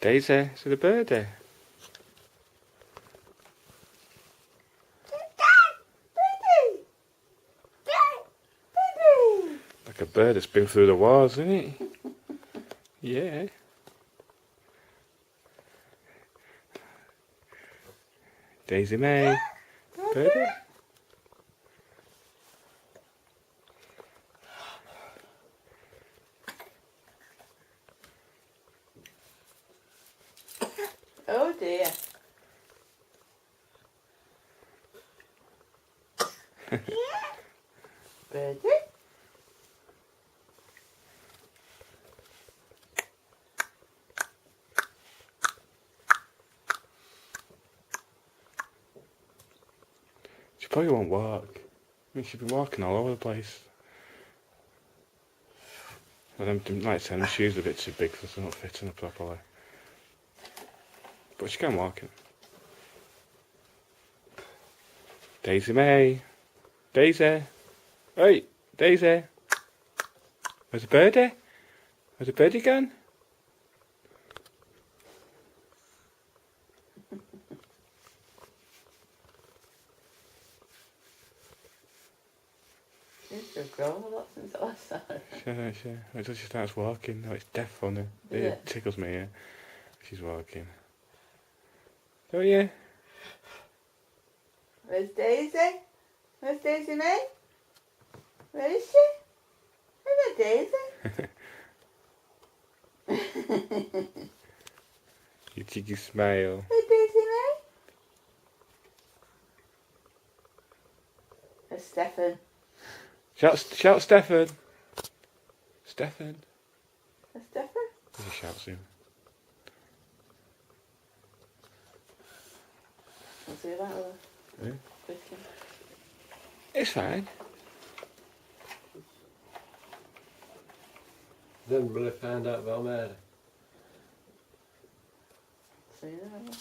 Daisy, is it a birdie? Like a bird that's been through the wars, isn't it? Yeah. Daisy May. Birdie. Oh dear. Birdie? She probably won't walk. I mean, she's been walking all over the place. Well, like I said, the shoes are a bit too big for us, they're not fitting her properly. But she can walk it. Daisy May. Daisy. Hey, Daisy. Where's the birdie? Where's the birdie gone? Seems to have grown a lot since I last saw her. Sure. Until she starts walking. No, it's death funny. Is It tickles me, yeah. She's walking. Oh, yeah. Where's Daisy? Where's Daisy May? Where is she? Where's Daisy? You cheeky smile. Where's Daisy May? Where's Stefan? Shout, Stefan. Stefan. Where's Stefan? He shouts him. What's he about with her? Yeah. With him? It's fine. Then will I find out about Mary? See you there.